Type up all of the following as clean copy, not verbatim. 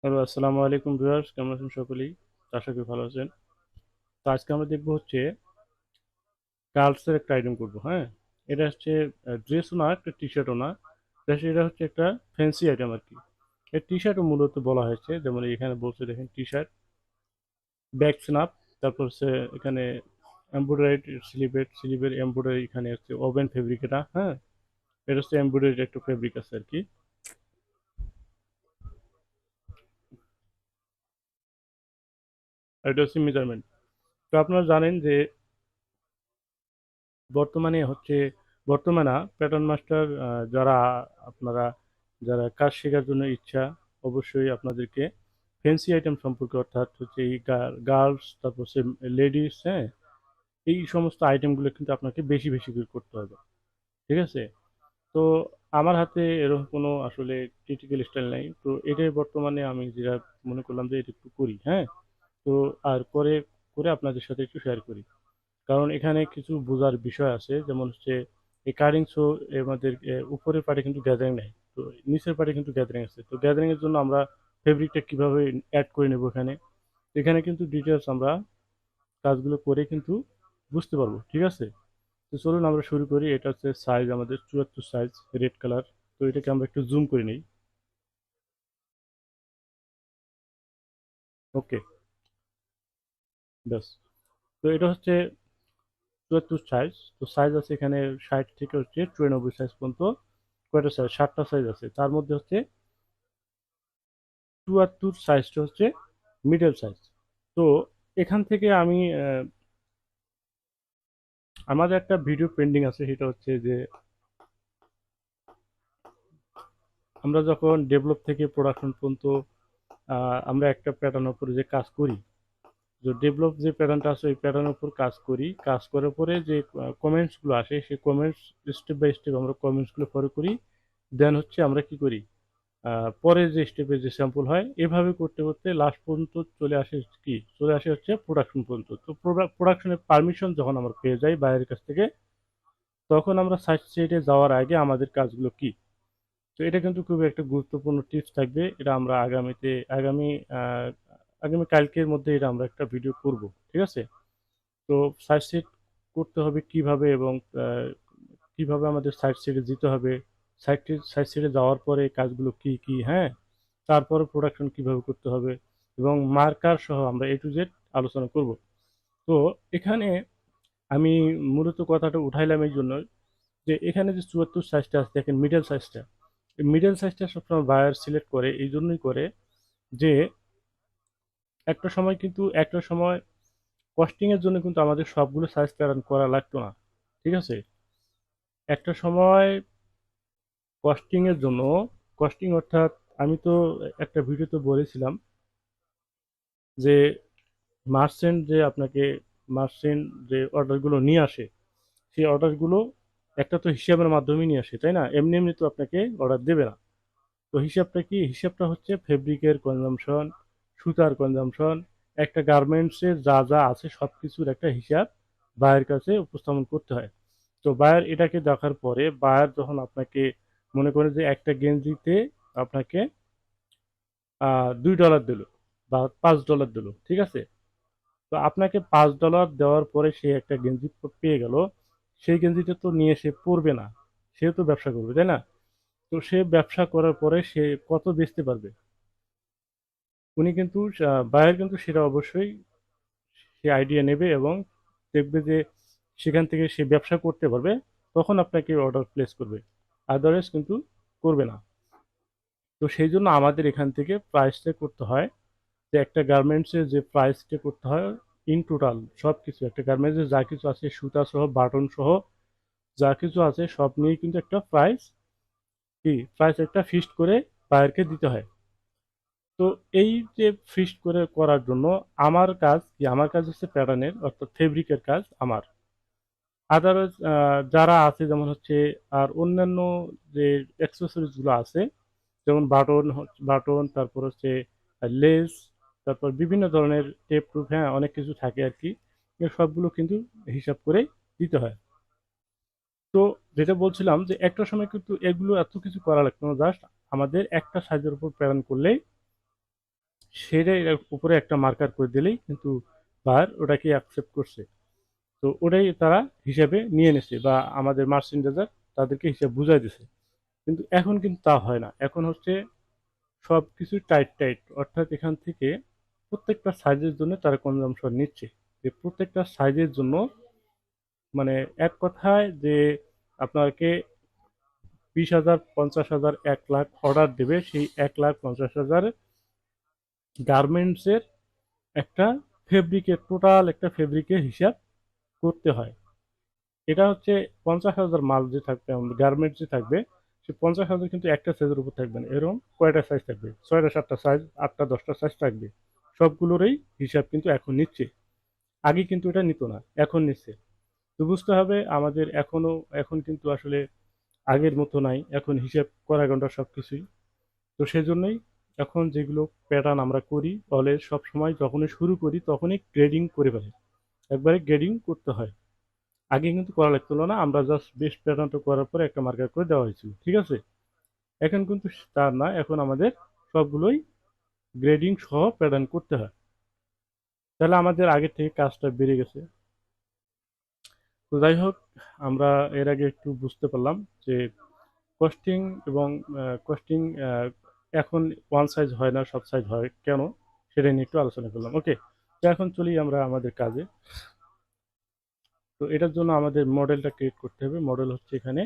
Hello, আসসালামু আলাইকুম viewers, কেমন আছেন সকলেই? আশা করি ভালো আছেন। তো আজকে আমরা দেখবো হচ্ছে গার্লসের একটা আইটেম করবো, হ্যাঁ? এটা হচ্ছে ড্রেসও না, একটা টি শার্টও না, এটা হচ্ছে একটা ফ্যান্সি আইটেম আর কি। এই টি শার্টও মূলত বলা হয়েছে, যেমন এখানে বলছে দেখেন টি শার্ট ব্যাক স্ন্যাপ, তারপর হচ্ছে এখানে এমব্রয়ডারি স্লিভের এমব্রয়ডারি, এখানে হচ্ছে ওভেন ফেব্রিক, এটা হ্যাঁ, এটা হচ্ছে এমব্রয়ডারি একটা ফেব্রিক আছে আর কি। আর এটা হচ্ছে মেজারমেন্ট। তো আপনারা জানেন যে বর্তমানে হচ্ছে বর্তমানে প্যাটার্ন মাস্টার যারা আপনারা যারা কাজ শেখার জন্য ইচ্ছা, অবশ্যই আপনাদেরকে ফ্যান্সি আইটেম সম্পর্কে, অর্থাৎ হচ্ছে এই গার্লস, তারপর হচ্ছে লেডিস, হ্যাঁ, এই সমস্ত আইটেমগুলো কিন্তু আপনাকে বেশি বেশি করে করতে হবে। ঠিক আছে? তো আমার হাতে এরকম কোনো আসলে ক্রিটিক্যাল স্টাইল নাই, তো এটাই বর্তমানে আমি যেটা মনে করলাম যে এটা একটু করি, হ্যাঁ। তো আর করে করে আপনাদের সাথে একটু শেয়ার করি, কারণ এখানে কিছু বোঝার বিষয় আছে, যেমন হচ্ছে এই কারিং শো আমাদের উপরের পার্টে কিন্তু গ্যাদারিং নাই, তো নিচের পার্টে কিন্তু গ্যাদারিং আছে। তো গ্যাদারিং এর জন্য আমরা ফেব্রিকটা কিভাবে অ্যাড করে নেব এখানে, এখানে কিন্তু ডিটেলস আমরা কাজগুলো করে কিন্তু বুঝতে পারবো। ঠিক আছে? তো চলুন আমরা শুরু করি। এটা হচ্ছে সাইজ, আমাদের 74 সাইজ, রেড কালার। তো এটাকে আমরা একটু জুম করে নিই। ওকে, ব্যাস। তো এটা হচ্ছে 74 সাইজ। তো সাইজ আছে এখানে 60 থেকে হচ্ছে 94 সাইজ পর্যন্ত। কয়টা সাইজ? 7টা সাইজ আছে, তার মধ্যে হচ্ছে 74 সাইজটা হচ্ছে মিডল সাইজ। তো এখান থেকে আমি আমাদের একটা ভিডিও পেন্ডিং আছে, সেটা হচ্ছে যে আমরা যখন ডেভেলপ থেকে প্রোডাকশন পর্যন্ত আমরা একটা প্যাটার্নের উপরে যে কাজ করি, যে ডেভেলপ যে প্যাটার্নটা আছে ওই প্যাটার্নের উপর কাজ করি, কাজ করার পরে যে কমেন্টসগুলো আসে সেই কমেন্টস স্টেপ বাই স্টেপ আমরা কমেন্টসগুলো ফলো করি। দেন হচ্ছে আমরা কি করি, পরের যে স্টেপে যে স্যাম্পল হয়, এভাবে করতে করতে লাস্ট পর্যন্ত চলে আসে হচ্ছে প্রোডাকশন পর্যন্ত। তো প্রোডাকশনের পারমিশন যখন আমরা পেয়ে যাই বাইরের কাছ থেকে, তখন আমরা সাইট সাইডে যাওয়ার আগে আমাদের কাজগুলো কি। তো এটা কিন্তু খুবই একটা গুরুত্বপূর্ণ টিপস থাকবে, এটা আমরা আহ, আগামী কালকের মধ্যে এটা আমরা একটা ভিডিও করব। ঠিক আছে? তো সাইট সিট করতে হবে কিভাবে, এবং আহ, কিভাবে আমাদের সাইট সিটে যেতে হবে, সাইট সিটে যাওয়ার পরে কাজগুলো কি কি, হ্যাঁ, তারপরে প্রোডাকশন কিভাবে করতে হবে, এবং মার্কার সহ আমরা এ টু জেড আলোচনা করব। তো এখানে আমি মূলত কথাটা উঠাইলাম এই জন্য যে এখানে যে 74 সাইজটা আছে, দেখেন মিডল সাইজটা, এই মিডল সাইজটা সবসময় বায়ার সিলেক্ট করে, এই জন্যই করে যে একটা সময় কস্টিং এর জন্য কিন্তু আমাদের সবগুলো সাইজ প্যাটার্ন করা লাগতো না। ঠিক আছে? একটা সময় কস্টিং এর জন্য, কস্টিং অর্থাৎ আমি তো একটা ভিডিওতে বলেছিলাম যে মার্চেন্ট যে আপনাকে মার্চেন্ট যে অর্ডারগুলো নিয়ে আসে, সেই অর্ডারগুলো একটা তো হিসাবের মাধ্যমে নিয়ে আসে, তাই না? এমনি এমনি তো আপনাকে অর্ডার দেবে না। তো হিসাবটা কি? হিসাবটা হচ্ছে ফেব্রিকের কনজাম্পশন, সুতার কনজাম্পশন, একটা গার্মেন্টসের যা যা আছে সব কিছুর একটা হিসাব বায়ের কাছে উপস্থাপন করতে হয়। তো বায়ার এটাকে দেখার পরে বায়ার যখন আপনাকে মনে করে যে একটা গেঞ্জিতে আপনাকে $2 দিল বা $5 দিল, ঠিক আছে? তো আপনাকে $5 দেওয়ার পরে সে একটা গেঞ্জি পেয়ে গেল, সেই গেঞ্জিটা তো নিয়ে সে পরবে না, সে তো ব্যবসা করবে, তাই না? তো সে ব্যবসা করার পরে সে কত বেচতে পারবে, উনি কিন্তু বায়ার কিন্তু সেটা অবশ্যই সে আইডিয়া নেবে এবং দেখবে যে সেখান থেকে সে ব্যবসা করতে পারবে, তখন আপনাকে অর্ডার প্লেস করবে, আদারওয়াইজ কিন্তু করবে না। তো সেই জন্য আমাদের এখান থেকে প্রাইসটা করতে হয়, যে একটা গার্মেন্টসের যে প্রাইসটা করতে হয় ইন টোটাল সব কিছু, একটা গার্মেন্টসের যা কিছু আছে সুতা সহ বাটন সহ যা কিছু আছে সব নিয়ে কিন্তু একটা প্রাইস একটা ফিক্সড করে বায়ারকে দিতে হয়। তো এই যে ফিক্সড করে করার জন্য আমার কাজ কি, আমার কাজ হচ্ছে প্যাটার্নের অর্থাৎ ফেব্রিকের কাজ আমার। আদারওয়াইজ যারা আছে যেমন হচ্ছে আর অন্যান্য যে অ্যাক্সেসরিজ গুলো আছে, যেমন বাটন, তারপর হচ্ছে লেস, তারপর বিভিন্ন ধরনের টেপ টুপ, হ্যাঁ, অনেক কিছু থাকে আর কি, এর সবগুলো কিন্তু হিসাব করে দিতে হয়। তো যেটা বলছিলাম যে একটা সময় কিন্তু এগুলো এত কিছু করা লাগতো না, জাস্ট আমাদের একটা সাইজের উপর প্যাটার্ন করলেই সেটাই এর উপরে একটা মার্কার করে দিলেই কিন্তু বার ওটাকে অ্যাকসেপ্ট করছে। তো ওটাই তারা হিসাবে নিয়ে নিছে বা আমাদের মার্চেন্ডাইজার তাদেরকে হিসাব বুঝাই দিছে। কিন্তু এখন কিন্তু তা হয় না, এখন হচ্ছে সব কিছু টাইট টাইট, অর্থাৎ এখান থেকে প্রত্যেকটা সাইজের জন্য তারা কনজাম্পশন নিচ্ছে। যে প্রত্যেকটা সাইজের জন্য মানে এক কথায় যে আপনাকে 20,000, 50,000, 1 লাখ অর্ডার দেবে, সেই 1,50,000 গার্মেন্টসের একটা ফেব্রিকের টোটাল একটা ফেব্রিকের হিসাব করতে হয়। এটা হচ্ছে 50,000 মাল যে থাকবে, গার্মেন্টস যে থাকবে, সে 50,000 কিন্তু একটা সাইজের উপর থাকবে না, এরকম কয়টা সাইজ থাকবে, 6টা 7টা সাইজ, 8টা 10টা সাইজ থাকবে। সবগুলোরই হিসাব কিন্তু এখন নিচ্ছে। আগে কিন্তু এটা নিত না, এখন নিচ্ছে। তো বুঝতে হবে আমাদের এখনো, এখন কিন্তু আসলে আগের মতো নাই, এখন হিসাব করা ঘন্টা সব কিছুই। তো সেজন্যই এখন যেগুলো প্যাটার্ন আমরা করি অলওয়েজ সব সময় যখনই শুরু করি তখনই গ্রেডিং করে ফেলি, একবারে গ্রেডিং করতে হয়। আগে কিন্তু করা লাগতো না, আমরা জাস্ট বেস্ট প্যাটার্নটা করার পরে একটা মার্কার করে দেওয়া হয়েছিল, ঠিক আছে। এখন কিন্তু তার না, এখন আমাদের সবগুলোই গ্রেডিং সহ প্যাটার্ন করতে হয়। তাহলে আমাদের আগের থেকে কাজটা বেড়ে গেছে। তো যাই হোক, আমরা এর আগে একটু বুঝতে পারলাম যে কস্টিং এবং কস্টিং এখন ওয়ান সাইজ হয় না, সব সাইজ হয় কেন, সেটা নিয়ে একটু আলোচনা করলাম। ওকে, তো এখন চলি আমরা আমাদের কাজে। তো এটার জন্য আমাদের মডেলটা ক্রিয়েট করতে হবে। মডেল হচ্ছে এখানে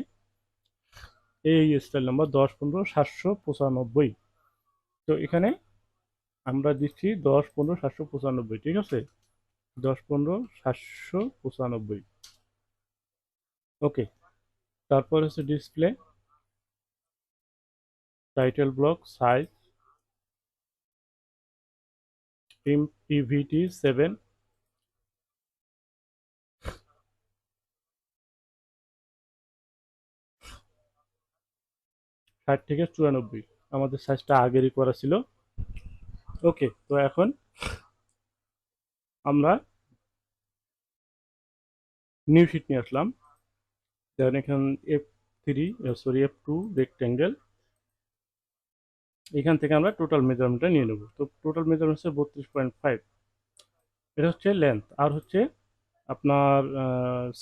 এই স্টাইল নাম্বার 10, 15, 795। তো এখানে আমরা দিচ্ছি 10, 15, 795, ঠিক আছে, 10, 15, 795। ওকে, তারপর হচ্ছে display, title block, size, PVT 7, 60 থেকে 94, আমাদের সাইজটা আগেরই করা ছিল। ওকে, তো এখন আমরা নিউ শিট নিয়ে আসলাম। দেন এখান F3, সরি F2 রেক্টেঙ্গেল, এখান থেকে আমরা টোটাল মেজারমেন্টটা নিয়ে নেব। তো টোটাল মেজারমেন্ট হচ্ছে 32.5, এটা হচ্ছে লেন্থ। আর হচ্ছে আপনার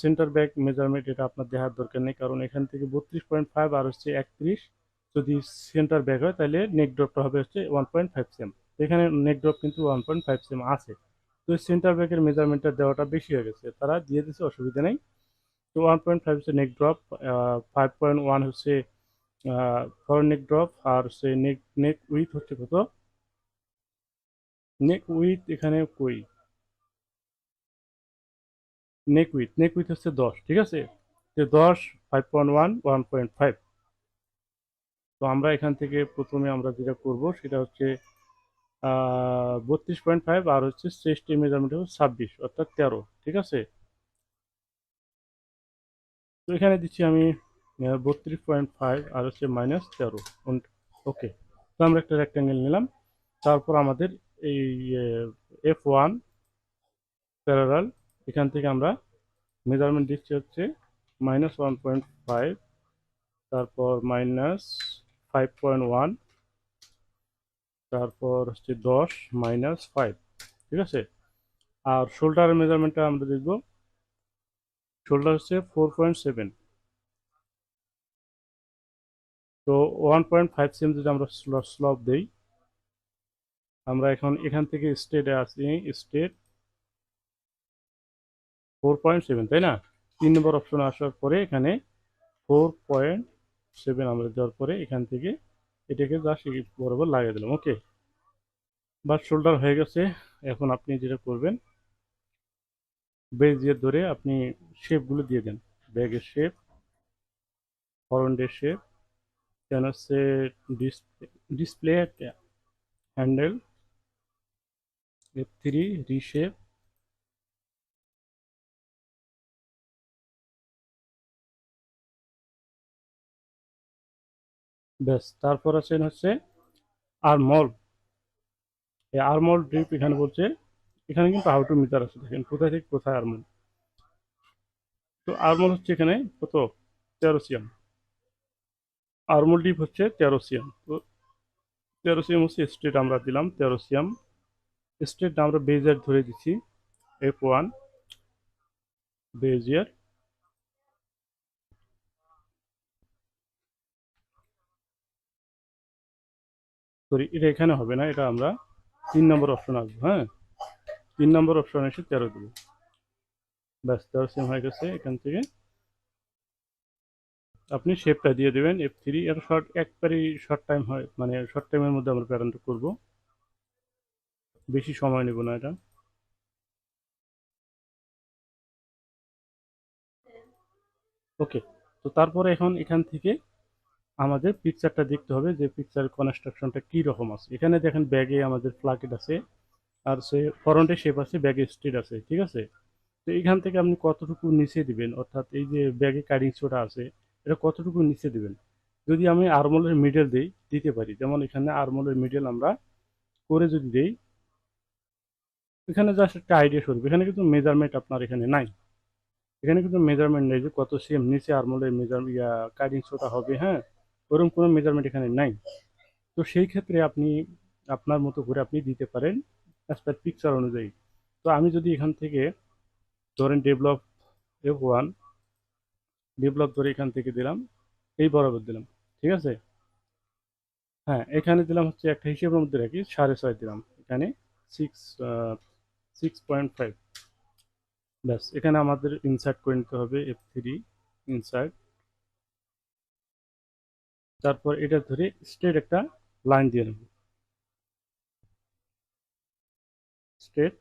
সেন্টার ব্যাক মেজারমেন্ট, এটা আপনার দেখার দরকার নেই, কারণ এখান থেকে 32.5 আর হচ্ছে 31, যদি সেন্টার ব্যাক হয় তাহলে নেক ড্রপটা হবে হচ্ছে 1.5 সেম। এখানে নেক ড্রপ কিন্তু 1.5 সেম আছে। তো সেন্টার ব্যাকের মেজারমেন্টটা দেওয়াটা বেশি হয়ে গেছে, তারা দিয়ে দিচ্ছে, অসুবিধা নেই। তো 1.5 হচ্ছে নেক ড্রপ, 5.1 হচ্ছে ফর নেক ড্রপ, আর হচ্ছে নেক নেক উইথ হচ্ছে কত, নেক উইথ এখানে কই, নেক উইথ হচ্ছে 10, ঠিক আছে। তো 10, 5.1, 1.5। তো আমরা এখান থেকে প্রথমে আমরা যেটা করব সেটা হচ্ছে 32.5 আর হচ্ছে চেস্ট মেজারমেন্ট হচ্ছে 26, অর্থাৎ 13, ঠিক আছে। তো এখানে দিচ্ছি আমি 32.5 আর হচ্ছে -13। ওকে, তো আমরা একটা রেক্ট্যাঙ্গেল নিলাম। তারপর আমাদের এই F1 প্যারালাল, এখান থেকে আমরা মেজারমেন্ট দিচ্ছি হচ্ছে -1.5, তারপর -5.1, তারপর হচ্ছে 10, -5, ঠিক আছে। আর শোল্ডারের মেজারমেন্টটা আমরা দেখব, শোল্ডার হচ্ছে 4.7। তো 1.5 সেম যদি আমরা স্লপ দেই, আমরা এখন এখান থেকে স্টেটে আসি, স্টেট 4.7, তাই না। 3 নম্বর অপশনে আসার পরে এখানে 4.7 আমরা দেওয়ার পরে এখান থেকে এটাকে জাস্ট বরাবর লাগিয়ে দিলাম। ওকে, বা শোল্ডার হয়ে গেছে। এখন আপনি যেটা করবেন, বেজ দিয়ে ধরে আপনি শেপগুলো দিয়ে দেন, ব্যাগের শেপ, হরন্ডের শেপ, দেন হচ্ছে ডিসপ্লে হ্যান্ডেল, F3 রিশেপ, ব্যাস। তারপর আছেন হচ্ছে আর্মহোল। এই আর্মহোল ড্রিপ এখানে বলছে, এখানে কিন্তু হাউ টু মিটার আছে, দেখেন কোথায় থেকে কোথায় আর্মহোল। তো আর্মহোল হচ্ছে এখানে কত, 13 সিএম, আর্মহোল ডিপ হচ্ছে 13 সিএম। তো 13 সিএম হচ্ছে স্ট্রেট আমরা দিলাম 13 সিএম। স্ট্রেট আমরা বেজিয়ার ধরে দিচ্ছি F1 বেজিয়ার। সরি, এটা এখানে হবে না, এটা আমরা 3 নম্বর অপশন আসবো। হ্যাঁ, 3 নম্বর অপশন এসে 13 দেবো। ব্যাস 13 সিএম হয়ে গেছে। এখান থেকে আপনি শেপটা দিয়ে দেবেন F3। এটা শর্ট, একবারই শর্ট টাইম হয়, মানে শর্ট টাইমের মধ্যে আমরা প্যাটার্নটা করবো, বেশি সময় নেব না এটা। ওকে। তো তারপরে এখন এখান থেকে আমাদের পিকচারটা দেখতে হবে যে পিকচার কনস্ট্রাকশনটা কি রকম আছে। এখানে দেখেন ব্যাগে আমাদের ফ্লাকেট আছে, আর সে ফরন্টে শেপ আছে, ব্যাগে স্ট্রেট আছে, ঠিক আছে। তো এখান থেকে আপনি কতটুকু নিচে দিবেন, অর্থাৎ এই যে ব্যাগে কাটিং ছোটা আছে, এটা কতটুকু নিচে দিবেন। যদি আমি আরমোলের মিডল দিতে পারি, যেমন এখানে আরমোলের মিডল আমরা করে যদি দেই, এখানে জাস্ট একটা আইডিয়া স্বরূপ, এখানে কিন্তু মেজারমেন্ট আপনার এখানে নাই। এখানে কিন্তু মেজারমেন্ট নেই যে কত সিএম নিচে আরমোলের মেজার কাটিং ছোটা হবে। হ্যাঁ, ওরকম কোনো মেজারমেন্ট এখানে নাই। তো সেই ক্ষেত্রে আপনি আপনার মতো করে আপনি দিতে পারেন অ্যাজ পার পিকচার অনুযায়ী। তো আমি যদি এখান থেকে ধরেন F1 ডেভেলপ ধরে এখান থেকে দিলাম, এই বরাবর দিলাম, ঠিক আছে। হ্যাঁ, এখানে দিলাম হচ্ছে একটা হিসেবের মধ্যে রাখি 6.5 দিলাম এখানে, 6.5। ব্যাস, এখানে আমাদের ইনসার্ট করে নিতে হবে F3 ইনসার্ট। তারপর এটা ধরে স্ট্রেট একটা লাইন দিয়ে নেব, স্ট্রেট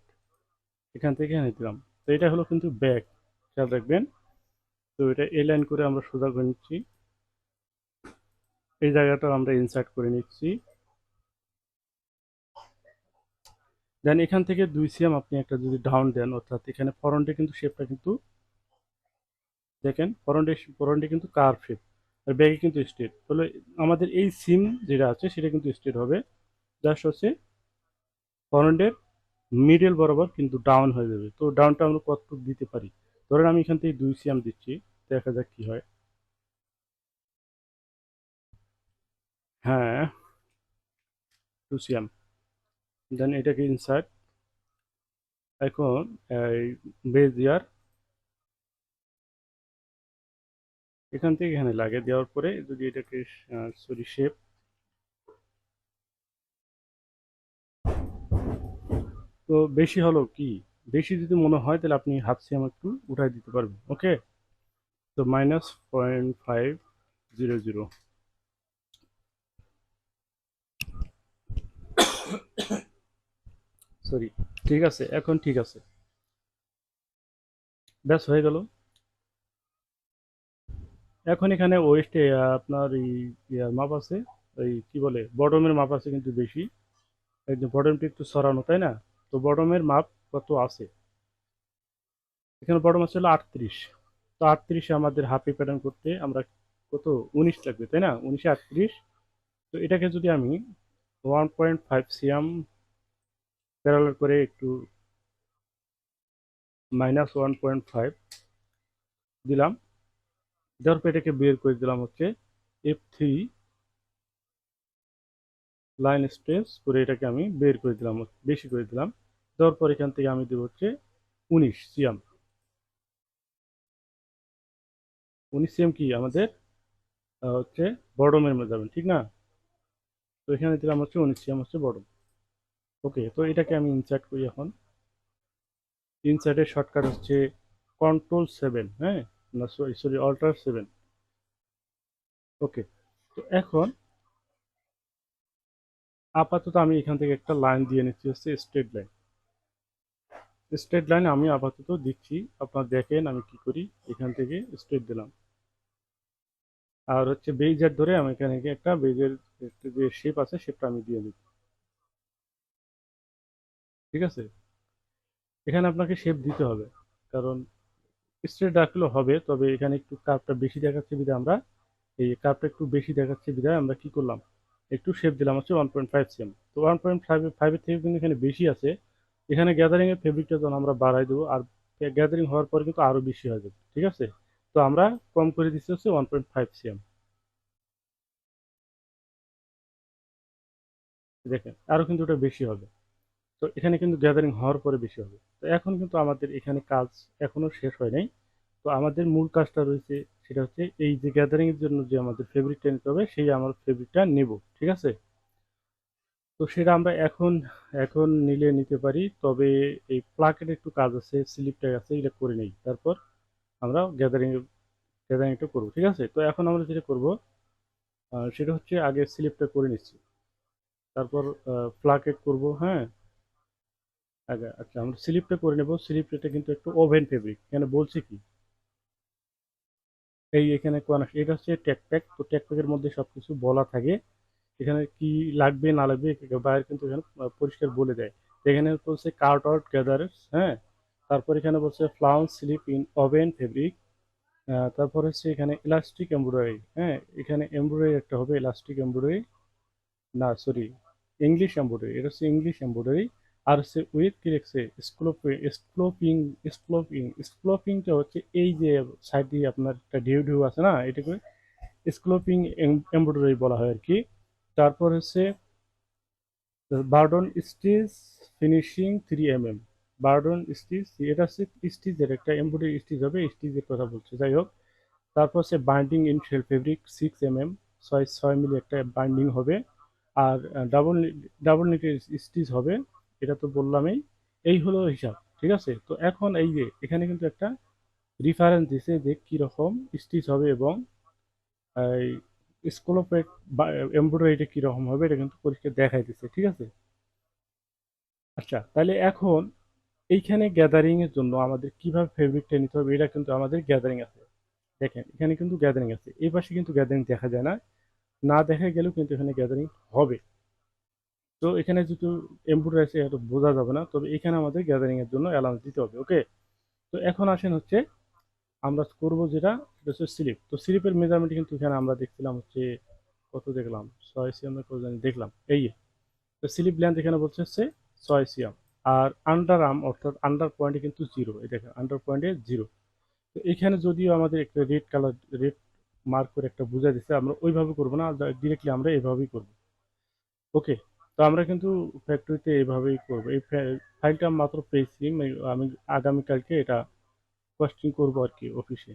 এখান থেকে এখানে দিলাম। তো এটা হলো কিন্তু ব্যাক, খেয়াল রাখবেন। তো এটা এই লাইন করে আমরা সোজা করে নিচ্ছি, এই জায়গাটা আমরা ইনসার্ট করে নিচ্ছি। দেন এখান থেকে 2 সিএম আপনি একটা যদি ডাউন দেন, অর্থাৎ এখানে ফরন্টে কিন্তু শেপটা কিন্তু দেখেন, ফরন্টে কিন্তু কার্ভ শেপ, আর ব্যাকে কিন্তু স্ট্রেট তাহলে আমাদের এই সিম যেটা আছে সেটা কিন্তু স্ট্রেট হবে। জাস্ট হচ্ছে ফরন্টের মিডল বরাবর কিন্তু ডাউন হয়ে যাবে। তো ডাউনটা আমরা কতটুকু দিতে পারি, ধরেন আমি এখান থেকে 2 সিএম দিচ্ছি, দেখা যাক কি হয়। হ্যাঁ, 2 সিএম। দেন এটাকে ইনসার্ট, এখন এই বেজ ইয়ার এখান থেকে এখানে লাগিয়ে দেওয়ার পরে যদি এটাকে সরি শেপ, তো বেশি হলো কি, বেশি যদি মনে হয় তাহলে আপনি হাফ 1/2 একটু উঠাই দিতে পারবেন। ওকে। তো -0.500, সরি। ঠিক আছে, এখন ঠিক আছে। ব্যাস হয়ে গেল। এখন এখানে ওয়েস্টে আপনার এই ইয়ার মাপ আছে, ওই কি বলে বটমের মাপ আছে কিন্তু বেশি, এই যে বটমটা একটু সরানো, তাই না। তো বটমের মাপ কত আছে, এখানে বটম আছে হলো 38। তো 38-এ আমাদের হাফি প্যাটার্ন করতে আমরা কত, 19 লাগবে, তাই না, 19-এ 38। তো এটাকে যদি আমি 1.5 সিএম প্যারালাল করে একটু -1.5 দিলাম, দেওয়ার পর এটাকে বের করে দিলাম হচ্ছে F3 লাইন স্ট্রেস করে, এটাকে আমি বের করে দিলাম, বেশি করে দিলাম। দেওয়ার পর এখান থেকে আমি দেবো হচ্ছে 19 সিএম। 19 সিএম কি আমাদের হচ্ছে বডমের মধ্যে যাবেন, ঠিক না। তো এখানে দিলাম হচ্ছে 19 সিএম হচ্ছে বডম। ওকে। তো এটাকে আমি ইনসার্ট করি এখন। ইনসার্টের শর্টকাট হচ্ছে Ctrl 7। হ্যাঁ, না সরি সরি, Alt+7। ওকে। তো এখন আপাতত আমি এখান থেকে একটা লাইন দিয়ে নিচ্ছি হচ্ছে স্ট্রেট লাইন। স্ট্রেট লাইন আমি আপাতত দিচ্ছি, আপনারা দেখেন আমি কি করি। এখান থেকে স্ট্রেট দিলাম, আর হচ্ছে বেইজার ধরে আমি এখানে একটা বেজের যে শেপ আছে শেপটা আমি দিয়ে দিই, ঠিক আছে। এখানে আপনাকে শেপ দিতে হবে, কারণ স্ট্রেট রাখলেও হবে, তবে এখানে একটু কার্ভটা বেশি দেখাচ্ছে বিধায় আমরা এই কার্ভটা একটু বেশি দেখাচ্ছে বিধায় আমরা কি করলাম, একটু শেপ দিলাম হচ্ছে 1.5 সিএম। তো 1.5-এর থেকে কিন্তু এখানে বেশি আছে। এখানে গ্যাদারিং এর ফেব্রিকটা যখন আমরা বাড়াই দেবো, আর গ্যাদারিং হওয়ার পর কিন্তু আরো বেশি হয়ে যাবে, ঠিক আছে। তো আমরা কম করে দিচ্ছি হচ্ছে 1.5 সিএম। দেখেন আরো কিন্তু ওটা বেশি হবে। তো এখানে কিন্তু গ্যাদারিং হওয়ার পরে বেশি হবে। তো এখন কিন্তু আমাদের এখানে কাজ এখনো শেষ হয় নাই। তো আমাদের মূল কাজটা রয়েছে, সেটা হচ্ছে এই যে গ্যাদারিং এর জন্য যে আমাদের ফেব্রিকটা নিতে হবে, সেই আমার ফেব্রিকটা নেব, ঠিক আছে? তো সেটা আমরা এখন এখন নিলে নিতে পারি, তবে এই প্লাকের একটু কাজ আছে, স্লিপটা আছে, এটা করে নেই, তারপর আমরা গ্যাদারিংটা করবো, ঠিক আছে? তো এখন আমরা যেটা করব, সেটা হচ্ছে আগে স্লিপটা করে নিচ্ছি, তারপর প্লাকেট করব, হ্যাঁ। আগে আচ্ছা আমরা স্লিপটা করে নেব। স্লিপটা কিন্তু একটু ওভেন ফেব্রিক, এখানে বলছে কি, এই এখানে কোন এটা হচ্ছে ট্যাগ প্যাক। তো ট্যাগ প্যাকের মধ্যে সবকিছু বলা থাকে, এখানে কি লাগবে না লাগবে বাইরে কিন্তু এখানে পরিষ্কার বলে দেয়। তো এখানে বলছে কার্ট আউট গ্যাদার্স, হ্যাঁ। তারপর এখানে বলছে ফ্লাউন স্লিপ ইন ওভেন ফেব্রিক। তারপর হচ্ছে এখানে ইলাস্টিক এমব্রয়ডারি, হ্যাঁ। এখানে এমব্রয়ডারি একটা হবে, ইলাস্টিক এমব্রয়ডারি, না সরি, ইংলিশ এমব্রয়ডারি, এটা হচ্ছে ইংলিশ এমব্রয়ডারি। আর হচ্ছে উইথ কি লিখছে, স্ক্লোপিং স্ক্লোপিং স্ক্লোপিংটা হচ্ছে এই যে সাইড দিয়ে আপনার একটা ঢেউ ঢেউ আছে না, এটাকে স্ক্লোপিং এমব্রয়ডারি বলা হয় আর কি। তারপর হচ্ছে burden stitch finishing 3 mm। Burden stitch, এটা হচ্ছে স্টিচের একটা এমব্রয়ডারি স্টিচ হবে, স্টিচের কথা বলছে, যাই হোক। তারপর হচ্ছে binding in shell fabric 6 mm, 6 milli একটা বাইন্ডিং হবে। আর ডাবল ডাবল নিটের স্টিচ হবে, এটা তো বললামই। এই হলো হিসাব, ঠিক আছে? তো এখন এই যে এখানে কিন্তু একটা রিফারেন্স দিছে যে কিরকম স্টিচ হবে এবং এই স্কোলোপের এমব্রয়ডারিটা কিরকম হবে, এটা কিন্তু পরিষ্কার দেখাই দিচ্ছে, ঠিক আছে? আচ্ছা তাহলে এখন এইখানে গ্যাদারিং এর জন্য আমাদের কিভাবে ফেব্রিকটা নিতে হবে, এটা কিন্তু আমাদের গ্যাদারিং আছে। দেখেন এখানে কিন্তু গ্যাদারিং আছে, এই পাশে কিন্তু গ্যাদারিং দেখা যায় না, না দেখা গেলেও কিন্তু এখানে গ্যাদারিং হবে। তো এখানে যেহেতু এমব্রয়ডারি আছে, এটা বোঝা যাবে না, তবে এখানে আমাদের গ্যাদারিং এর জন্য অ্যালাউন্স দিতে হবে, ওকে? তো এখন আসেন হচ্ছে আমরা করব যেটা, সেটা হচ্ছে স্লিপ। তো স্লিপের মেজারমেন্ট কিন্তু এখানে আমরা দেখছিলাম হচ্ছে কত দেখলাম, 6 সিএম কত জানি দেখলাম, এই যে। তো স্লিপ লেন্থ এখানে বলছে হচ্ছে 6 সিএম। আর আন্ডার আর্ম অর্থাৎ আন্ডার পয়েন্টে কিন্তু জিরো, এই দেখেন আন্ডার পয়েন্টে জিরো। তো এখানে যদিও আমাদের একটা রেড কালার, রেড মার্ক করে একটা বুঝা দিচ্ছে, আমরা ওইভাবে করবো না, ডিরেক্টলি আমরা এইভাবেই করবো, ওকে? তো আমরা কিন্তু ফ্যাক্টরিতে এইভাবেই করবো। এই ফাইলটা মাত্র পেয়েছি, আমি আগামীকালকে এটা পোস্টিং করবো আর কি অফিসে।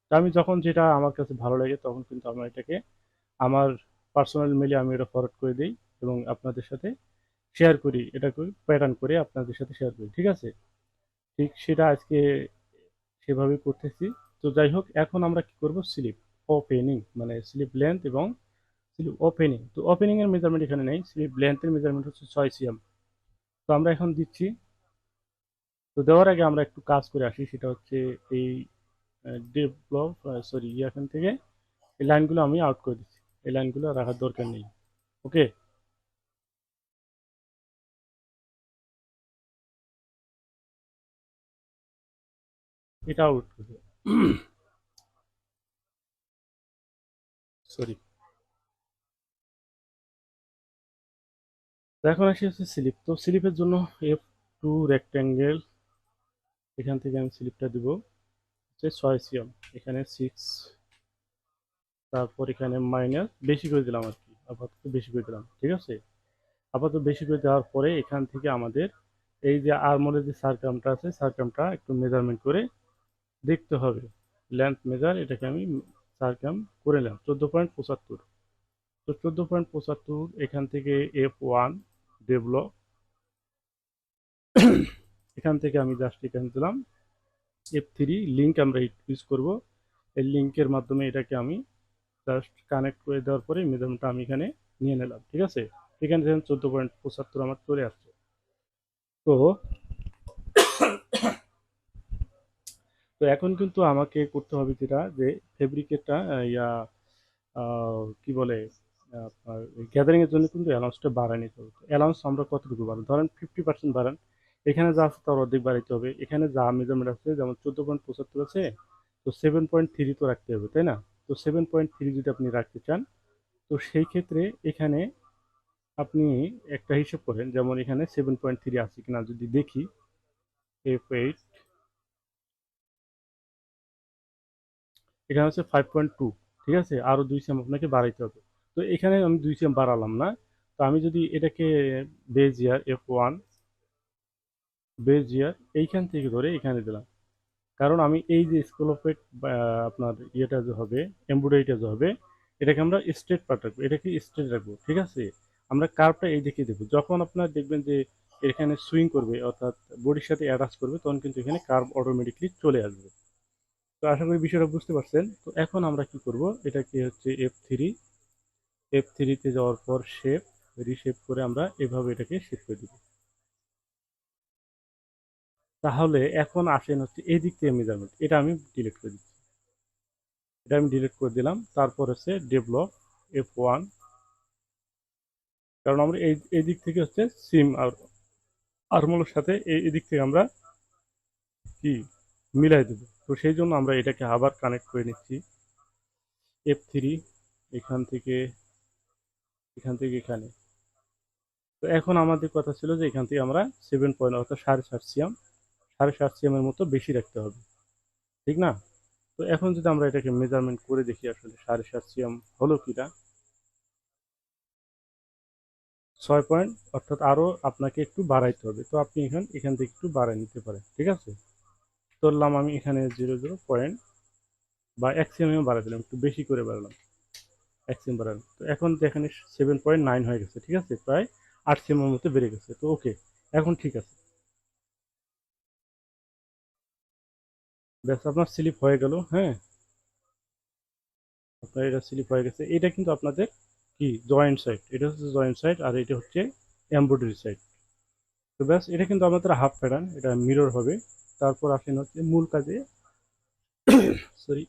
তো আমি যখন যেটা আমার কাছে ভালো লাগে তখন কিন্তু আমরা এটাকে আমার পার্সোনাল মেলে আমি এটা ফরওয়ার্ড করে দিই এবং আপনাদের সাথে শেয়ার করি, এটা করি প্যাটার্ন করে আপনাদের সাথে শেয়ার করি, ঠিক আছে? ঠিক সেটা আজকে সেভাবেই করতেছি। তো যাই হোক, এখন আমরা কি করব, স্লিপ ওপেনিং, মানে স্লিপ লেন্থ এবং স্লিপ ওপেনিং। তো ওপেনিং এর মেজারমেন্ট এখানে নেই, স্লিপ লেন্থের মেজারমেন্ট হচ্ছে 6 সিএম। তো আমরা এখন দিচ্ছি। তো দেওয়ার আগে আমরা একটু কাজ করে আসি, সেটা হচ্ছে এই ডেভেলপ, সরি, এখান থেকে এই লাইনগুলো আমি আউট করে দিচ্ছি, এই লাইনগুলো রাখার দরকার নেই, ওকে? এটা আউট করে, সরি। তো এখন আসি হচ্ছে স্লিপ। তো স্লিপের জন্য F2 রেক্ট্যাঙ্গেল, এখান থেকে আমি স্লিপটা দিব হচ্ছে 6 সিএম, এখানে 6, তারপর এখানে মাইনাস বেশি করে দিলাম আর কি, আপাতত বেশি করে দিলাম, ঠিক আছে? আপাতত বেশি করে দেওয়ার পরে এখান থেকে আমাদের এই যে আর্মরের যে সারকামটা আছে, সারকামটা একটু মেজারমেন্ট করে দেখতে হবে। লেন্থ মেজার, এটাকে আমি সারকাম করে নিলাম 14.75। তো 14.75 এখান থেকে F1 ডেভেলপ, এখান থেকে আমি জাস্ট এখানে দিলাম F3 লিঙ্ক, আমরা ইউজ করব। এই লিঙ্কের মাধ্যমে এটাকে আমি জাস্ট কানেক্ট করে দেওয়ার পরে মেজারমেন্টটা আমি এখানে নিয়ে নিলাম, ঠিক আছে? এখানে দেখেন 14.75 আমার চলে আসছে। তো তো এখন কিন্তু আমাকে করতে হবে যেটা, যে ফেব্রিকেটটা ইয়া কি বলে, আপনার গ্যাদারিং এর জন্য কিন্তু অ্যালাউন্সটা বাড়ায় নিতে হবে। অ্যালাউন্স আমরা কতটুকু বাড়ান, ধরেন 50% বাড়ান, এখানে যা আছে তার অর্ধেক বাড়াইতে হবে। এখানে যা মেজারমেন্ট আছে, যেমন 14.75 আছে, তো 7.3 তো রাখতে হবে, তাই না? তো 7.3 যদি আপনি রাখতে চান, তো সেই ক্ষেত্রে এখানে আপনি একটা হিসেব করেন, যেমন এখানে 7.3 আছে কিনা যদি দেখি, F8, এখানে হচ্ছে 5.2, ঠিক আছে? আরো 2 সিএম আপনাকে বাড়াইতে হবে। তো এখানে আমি 2 সিএম বাড়ালাম না, তো আমি যদি এটাকে বেজিয়ার F1 বেজিয়ার এইখান থেকে ধরে এখানে দিলাম, কারণ আমি এই যে স্কোলোপেট আপনার ইয়েটা যে হবে, এমব্রয়ডারিটা যে হবে, এটাকে আমরা স্ট্রেট পার্ট রাখবো, এটাকে স্ট্রেট রাখবো, ঠিক আছে। আমরা কার্ভটা এই দিকে দেবো, যখন আপনার দেখবেন যে এখানে সুইং করবে অর্থাৎ বডির সাথে অ্যাটাচ করবে, তখন কিন্তু এখানে কার্ভ অটোমেটিকলি চলে আসবে। তো আশা করি বিষয়টা বুঝতে পারছেন। তো এখন আমরা কি করব, এটাকে হচ্ছে F3 তে যাওয়ার পর শেপ রিশেপ করে আমরা এভাবে এটাকে শেপ করে দিব। তাহলে এখন আসেন হচ্ছে এই দিক থেকে মেজারমেন্ট, এটা আমি ডিলিট করে দিচ্ছি, এটা আমি ডিলিট করে দিলাম। তারপর হচ্ছে ডেভেলপ F1, কারণ আমরা এই দিক থেকে হচ্ছে সিম আর আর্মলের সাথে এই দিক থেকে আমরা কি মিলাই দেবো। তো সেই জন্য আমরা এটাকে আবার কানেক্ট করে নিচ্ছি। F3 এখান থেকে এখানে। তো এখন আমাদের কথা ছিল যে এখান থেকে আমরা 7 অর্থাৎ 7.5 সিএম এর মতো বেশি রাখতে হবে, ঠিক না? তো এখন যদি আমরা এটাকে মেজারমেন্ট করে দেখি আসলে 7.5 সিএম হলো কিনা। 6 পয়েন্ট, অর্থাৎ আরো আপনাকে একটু বাড়াইতে হবে। তো আপনি এখান থেকে একটু বাড়াই নিতে পারেন, ঠিক আছে। ধরলাম আমি এখানে 0.0 বা 1 সিএম বাড়াই দিলাম, একটু বেশি করে বাড়ালাম, 1 সিএম বাড়ালাম। তো এখন এখানে 7.9 হয়ে গেছে, ঠিক আছে, প্রায় 8 সিএম এর মতো বেড়ে গেছে। তো ওকে, এখন ঠিক আছে। ব্যাস, আপনার স্লিপ হয়ে গেল। হ্যাঁ, আপনার এটা স্লিপ হয়ে গেছে। এটা কিন্তু আপনাদের কি জয়েন্ট সাইড, এটা হচ্ছে জয়েন্ট সাইড, আর এটা হচ্ছে এমব্রয়ডারি সাইড। তো ব্যাস, এটা কিন্তু আমাদের হাফ প্যাটার্ন, এটা মিরর হবে। তারপর আসেন হচ্ছে মূল কাজে। সরি,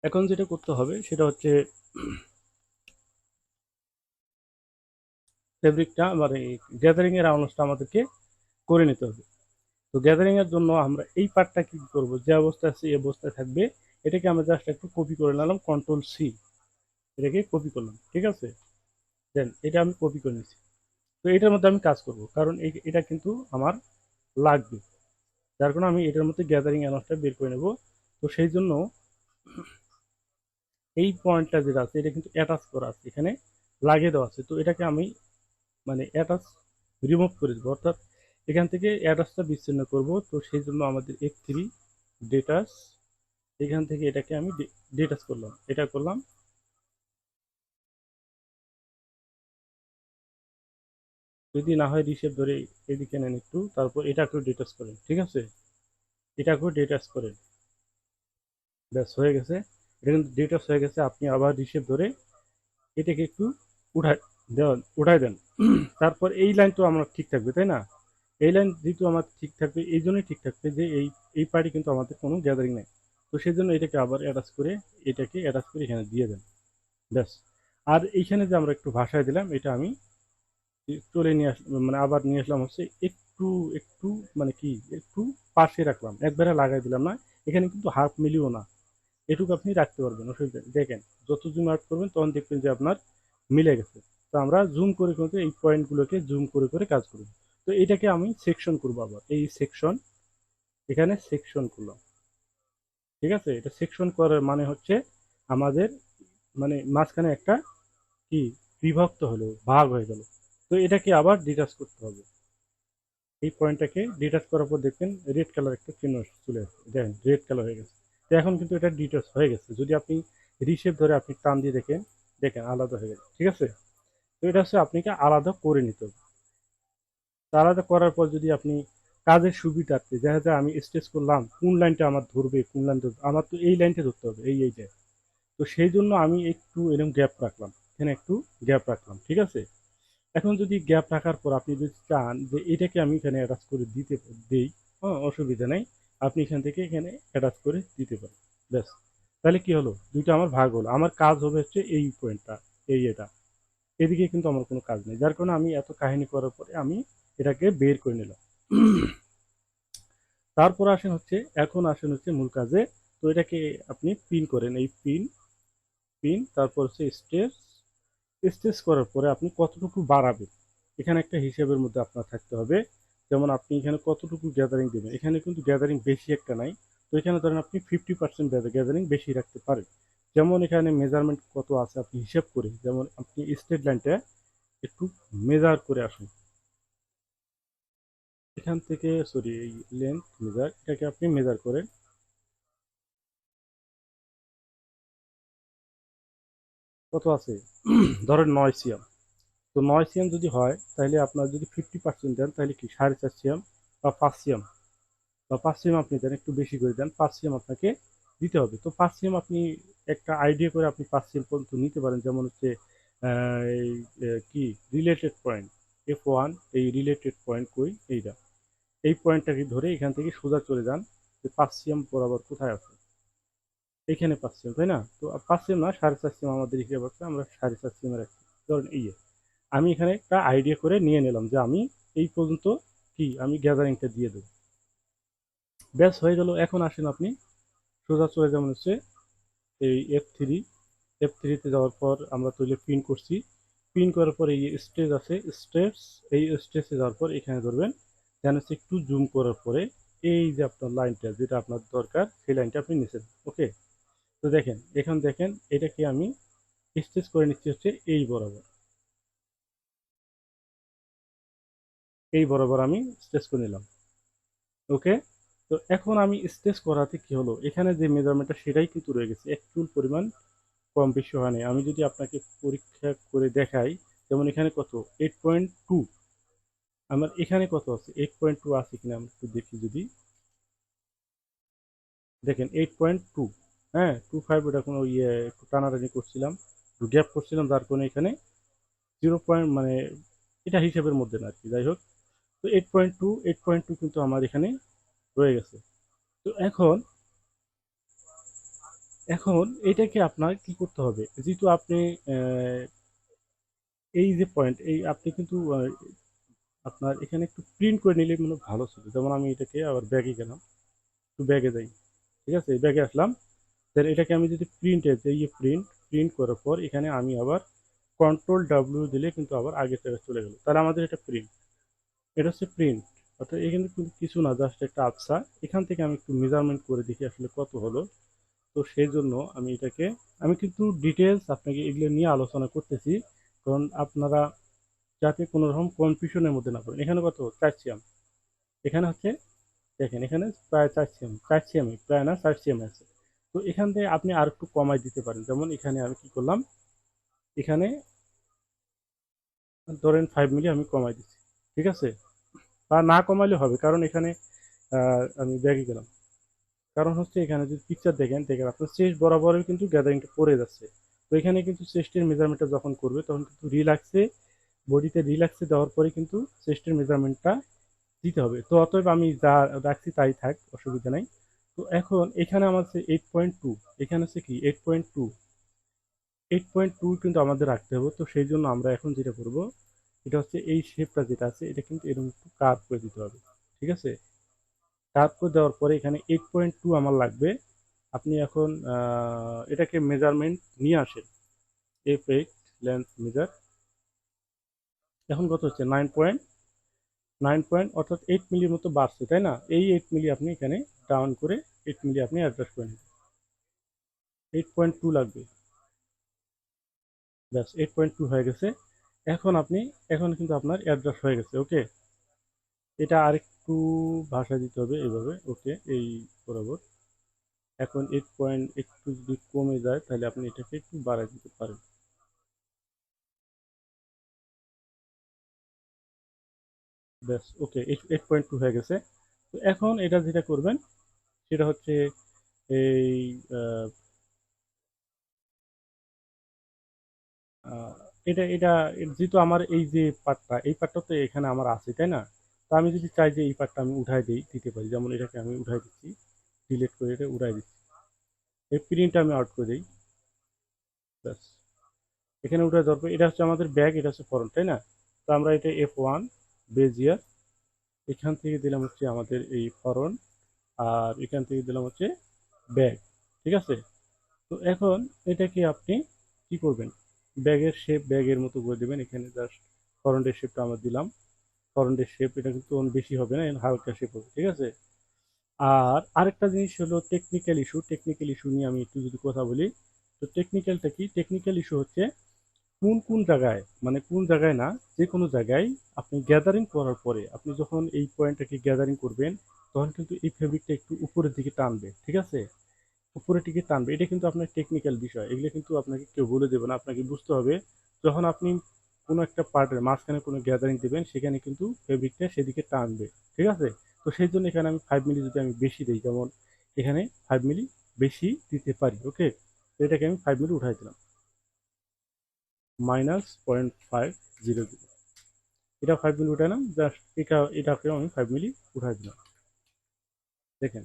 এখন যেটা করতে হবে সেটা হচ্ছে ফেব্রিকটা মানে গ্যাদারিং এর আউটলাইনটা আমাদেরকে করে নিতে হবে। তো গ্যাদারিং এর জন্য আমরা এই পার্টটা কি করব, যে অবস্থায় আছে এই অবস্থায় থাকবে, এটাকে আমরা জাস্ট একটু কপি করে নিলাম, Ctrl+C, এটাকে কপি করলাম, ঠিক আছে। দেন এটা আমি কপি করে নিচ্ছি। তো এটার মধ্যে আমি কাজ করব, কারণ এটা কিন্তু আমার লাগবে, যার কারণে আমি এটার মধ্যে গ্যাদারিং অ্যালাউন্সটা বের করে নেব। তো সেই জন্য এই পয়েন্টটা যেটা আছে এটা কিন্তু অ্যাটাচ করা আছে, এখানে লাগিয়ে দেওয়া আছে। তো এটাকে আমি মানে অ্যাটাচ রিমুভ করে দেবো, অর্থাৎ এখান থেকে অ্যাটাচটা বিচ্ছিন্ন করব। তো সেই জন্য আমাদের F3 ডেটাচ, এখান থেকে এটাকে আমি ডেটাচ করলাম, এটা করলাম। যদি না হয় রিশেপ ধরে এদিকে নেন একটু, তারপর এটা একটু ডেটাচ করেন, ঠিক আছে, এটা একটু ডেটাচ করেন। ব্যাস, হয়ে গেছে। এটা কিন্তু ডেটাচ হয়ে গেছে। আপনি আবার রিশেপ ধরে এটাকে একটু উঠায় উঠাই দেন। তারপর এই লাইন তো আমার ঠিক থাকবে, তাই না? এই লাইন যেহেতু আমার ঠিক থাকবে, এই জন্যই ঠিক থাকবে যে এই পার্টি কিন্তু আমাদের কোনো গ্যাদারিং নেই। তো সেই জন্য এটাকে আবার অ্যাটাচ করে এখানে দিয়ে দেন। ব্যাস। আর এইখানে যে আমরা একটু ভাষায় দিলাম, এটা আমি চলে নিয়ে আসলাম, মানে আবার নিয়ে আসলাম হচ্ছে একটু একটু মানে কি একটু পাশে রাখলাম, একবারে লাগাই দিলাম না। এখানে কিন্তু হাফ মিলিও না, এটুকু আপনি রাখতে পারবেন, অসুবিধা নেই। দেখেন, যত জুম আউট করবেন তখন দেখবেন যে আপনার মিলে গেছে। তো আমরা জুম করে কিন্তু এই পয়েন্টগুলোকে জুম করে করে কাজ করব। তো এটাকে আমি সেকশন করবো, আবার এই সেকশন, এখানে সেকশন করলাম, ঠিক আছে। এটা সেকশন করার মানে হচ্ছে আমাদের মানে মাঝখানে একটা কি বিভক্ত হলো, ভাগ হয়ে গেল। তো এটাকে আবার ডিটাচ করতে হবে। এই পয়েন্টটাকে ডিটাচ করার পর দেখবেন রেড কালার একটা চিহ্ন চলে আসছে, দেখেন রেড কালার হয়ে গেছে। তো এখন কিন্তু এটা ডিটাচ হয়ে গেছে। যদি আপনি রিশেপ ধরে আপনি টান দিয়ে দেখেন, দেখেন আলাদা হয়ে গেছে, ঠিক আছে। তো এটা হচ্ছে আপনাকে আলাদা করে নিতে হবে। তা আলাদা করার পর যদি আপনি কাজের সুবিধার্থে দেখা যায় আমি স্টেচ করলাম, কোন লাইনটা আমার ধরবে, কোন লাইন ধরবে, আমার তো এই লাইনটা ধরতে হবে, এইটা। তো সেই জন্য আমি একটু এরকম গ্যাপ রাখলাম, এখানে একটু গ্যাপ রাখলাম, ঠিক আছে। এখন যদি গ্যাপ রাখার পর আপনি যদি চান যে এটাকে আমি এখানে অ্যাটাচ করে দেই, হ্যাঁ, অসুবিধা নেই। আপনি এখান থেকে এখানে অ্যাটাচ করে দিতে পারেন। ব্যাস, তাহলে কি হলো, দুইটা আমার ভাগ হলো। আমার কাজ হবে হচ্ছে এই পয়েন্টটা, এটা এদিকে কিন্তু আমার কোনো কাজ নেই, যার কারণে আমি এত কাহিনী করার পরে আমি এটাকে বের করে নিলাম। তারপর এখন আসেন হচ্ছে মূল কাজে। তো এটাকে আপনি পিন করেন, এই পিন পিন, তারপর হচ্ছে স্টেচ। স্টেচ করার পরে আপনি কতটুকু বাড়াবেন, এখানে একটা হিসাবের মধ্যে আপনার থাকতে হবে। যেমন আপনি এখানে কতটুকু গ্যাদারিং দেবেন, এখানে কিন্তু গ্যাদারিং বেশি একটা নাই। তো এখানে ধরেন আপনি 50% গ্যাদারিং বেশি রাখতে পারেন। যেমন এখানে মেজারমেন্ট কত আছে আপনি হিসাব করে, যেমন আপনি স্ট্রেট লাইনটা একটু মেজার করে আসুন। এখান থেকে সরি, এই লেন্থ মেজার, এটাকে আপনি মেজার করেন কত আছে ধরেন 9 সিএম। তো 9 সিএম যদি হয় তাহলে আপনার যদি 50% দেন তাহলে কি 4.5 সিএম বা 5 সিএম, বা 5 সিএম আপনি দেন একটু বেশি করে দেন, 5 সিএম আপনাকে দিতে হবে। তো 5 সিএম আপনি একটা আইডিয়া করে আপনি 5 সিএম পর্যন্ত নিতে পারেন। যেমন হচ্ছে এই কি রিলেটেড পয়েন্ট F1, এই রিলেটেড পয়েন্ট কই এইটা, এই পয়েন্টটাকে ধরে এখান থেকে সোজা চলে যান যে 5 সিএম বরাবর কোথায় আছে, এখানে 5 সিএম, তাই না? তো 5 সিএম না, 4.5 সিএম আমাদের হিসেবে আছে, আমরা 4.5 সিএম রাখছি। ধরেন এই আমি এখানে একটা আইডিয়া করে নিয়ে নিলাম যে আমি এই পর্যন্ত কি আমি গ্যাদারিংটা দিয়ে দেবো, ব্যাস হয়ে গেল। এখন আসেন আপনি সোজা চলে যেমন হচ্ছে এই F3 তে যাওয়ার পর আমরা তৈরি প্রিন্ট করছি, প্রিন্ট করার পর এই স্টেজ আছে স্টেপস, এই স্টেজে যাওয়ার পর এখানে ধরবেন, দেন হচ্ছে একটু জুম করার পরে এই যে আপনার লাইনটা যেটা আপনার দরকার সেই লাইনটা আপনি নিচ্ছেন। ওকে, তো দেখেন এখন দেখেন এটাকে আমি স্টেজ করে নিচ্ছি হচ্ছে এই বরাবর, এই বরাবর আমি স্টেজ করে নিলাম। ওকে, তো এখন আমি স্টেজ করাতে কি হলো, এখানে যে মেজারমেন্টটা সেটাই কিন্তু রয়ে গেছে, একটু পরিমাণ কম বেশি হয় নাই। আমি যদি আপনাকে পরীক্ষা করে দেখাই, যেমন এখানে কত 8.2, আমার এখানে কত আছে 8.2 আছে কিনা আমরা একটু দেখি। যদি দেখেন 8.2, হ্যাঁ 25, ওটা কোনো ইয়ে একটু টানাটানি করছিলাম, একটু গ্যাপ করছিলাম, যার কারণে এখানে 0 পয়েন্ট মানে এটা হিসেবের মধ্যে না আর কি, যাই হোক। তো 8.2 কিন্তু আমার এখানে রয়ে গেছে। তো এখন এখন এটাকে আপনার কি করতে হবে, যেহেতু আপনি আহ, এই যে পয়েন্ট এই আপনি কিন্তু আপনার এখানে একটু প্রিন্ট করে নিলে মনে হয় ভালো ছিল। যেমন আমি এটাকে আবার ব্যাগে গেলাম, একটু ব্যাগে যাই, ঠিক আছে, এই ব্যাগে আসলাম। তাহলে এটাকে আমি যদি প্রিন্টে যাই, প্রিন্ট প্রিন্ট করার পর এখানে আমি আবার Ctrl W দিলে কিন্তু আবার আগের জায়গায় চলে গেল, তাহলে আমাদের এটা প্রিন্ট, এটা হচ্ছে প্রিন্ট। অর্থাৎ এখানে কিন্তু কিছু না, জাস্ট একটা আবসা। এখান থেকে আমি একটু মেজারমেন্ট করে দেখি আসলে কত হলো। তো সেই জন্য আমি এটাকে, আমি কিন্তু ডিটেলস আপনাকে এগুলো নিয়ে আলোচনা করতেছি, কারণ আপনারা যাতে কোনো রকম কনফিউশনের মধ্যে না পড়েন। এখানে কত 4 সিএম, এখানে হচ্ছে দেখেন এখানে প্রায় 4 সিএম, 4 সিএম প্রায় না 4 সিএম আছে। তো এখান থেকে আপনি আর একটু কমাই দিতে পারেন। যেমন এখানে আমি কি করলাম, এখানে ধরেন 5 মিলি আমি কমাই দিচ্ছি, ঠিক আছে, বা না কমাইলে হবে, কারণ এখানে আমি ব্যাগে গেলাম। কারণ হচ্ছে এখানে যদি পিকচার দেখেন, দেখেন আপনার চেস্ট বরাবরই কিন্তু গ্যাদারিংটা পড়ে যাচ্ছে। তো এখানে কিন্তু চেস্টের মেজারমেন্টটা যখন করবে তখন কিন্তু রিল্যাক্সে, বডিতে রিল্যাক্সে দেওয়ার পরে কিন্তু চেস্টের মেজারমেন্টটা দিতে হবে। তো অতএব আমি যা রাখছি তাই থাক, অসুবিধা নাই। তো এখন এখানে আমার হচ্ছে 8.2, এখানে হচ্ছে কি 8.2, 8.2 কিন্তু আমাদের রাখতে হবে। তো সেই জন্য আমরা এখন যেটা করব, এটা হচ্ছে এই শেপটা যেটা আছে এটা কিন্তু এরকম একটু কার্ভ করে দিতে হবে, ঠিক আছে। কার্ভ করে দেওয়ার পরে এখানে 8.2 আমার লাগবে। আপনি এখন এটাকে মেজারমেন্ট নিয়ে আসেন, F8 লেন্থ মেজার, এখন কত হচ্ছে 9 পয়েন্ট, অর্থাৎ 8 মিলির মতো বাড়ছে, তাই না? এই 8 মিলি আপনি এখানে ডাউন করে 8 মিলি আপনি অ্যাডজাস্ট করে নেবেন, 8.2 লাগবে, ব্যাস 8.2 হয়ে গেছে। এখন আপনি, এখন কিন্তু আপনার অ্যাডজাস্ট হয়ে গেছে। ওকে, এটা আরেকটু ভাষা দিতে হবে এইভাবে, ওকে, এই বরাবর। এখন 8 পয়েন্ট একটু যদি কমে যায় তাহলে আপনি এটাকে একটু বাড়াই দিতে পারেন, ব্যাস ওকে, 8.2 হয়ে গেছে। তো এখন এটা যেটা করবেন সেটা হচ্ছে এই আহ, আহ, এটা এটা যেহেতু আমার এই যে পার্টটা, এই পার্টটা তো এখানে আমার আছে, তাই না? তো আমি যদি চাই যে এই পার্টটা আমি উঠাই দিতে পারি, যেমন এটাকে আমি উঠাই দিচ্ছি, ডিলিট করে এটা উঠাই দিচ্ছি, এই প্রিন্টটা আমি আউট করে দিই, ব্যাস। এখানে উঠে ধরবো, এটা হচ্ছে আমাদের ব্যাগ, এটা হচ্ছে ফরন্ট, তাই না? তো আমরা এটা F1 বেজিয়ার, এখান থেকে দিলাম হচ্ছে আমাদের এই ফরন্ট, আর এখান থেকে দিলাম হচ্ছে ব্যাগ, ঠিক আছে। তো এখন এটাকে আপনি কি করবেন, ব্যাগের শেপ ব্যাগের মতো করে দেবেন। এখানে জাস্ট ফরন্টের শেপটা আমরা দিলাম, ফরন্টের শেপ এটা কিন্তু অনেক বেশি হবে না, হালকা শেপ হবে, ঠিক আছে। আর আরেকটা জিনিস হলো টেকনিক্যাল ইস্যু। টেকনিক্যাল ইস্যু নিয়ে আমি একটু যদি কথা বলি, তো টেকনিক্যালটা কি? টেকনিক্যাল ইস্যু হচ্ছে কোন কোন জায়গায়, মানে কোন জায়গায় না, যে কোনো জায়গায় আপনি গ্যাদারিং করার পরে আপনি যখন এই পয়েন্টটাকে গ্যাদারিং করবেন, তখন কিন্তু এই ফেব্রিকটা একটু উপরের দিকে টানবে, ঠিক আছে? উপরের দিকে টানবে, এটা কিন্তু আপনার টেকনিক্যাল বিষয়, এগুলো কিন্তু আপনাকে কেউ বলে দেবে না, আপনাকে বুঝতে হবে। যখন আপনি কোনো একটা পার্টের মাঝখানে কোনো গ্যাদারিং দেবেন, সেখানে কিন্তু ফেব্রিকটা সেদিকে টানবে, ঠিক আছে? তো সেই জন্য এখানে আমি 5 মিলি যদি আমি বেশি দিই, যেমন এখানে 5 মিলি বেশি দিতে পারি, ওকে? তো এটাকে আমি 5 মিলি উঠাই দিলাম, -0.500, এটা 5 মিলি উঠাইলাম, জাস্ট এটাকেও আমি 5 মিলি উঠাই দিলাম। দেখেন,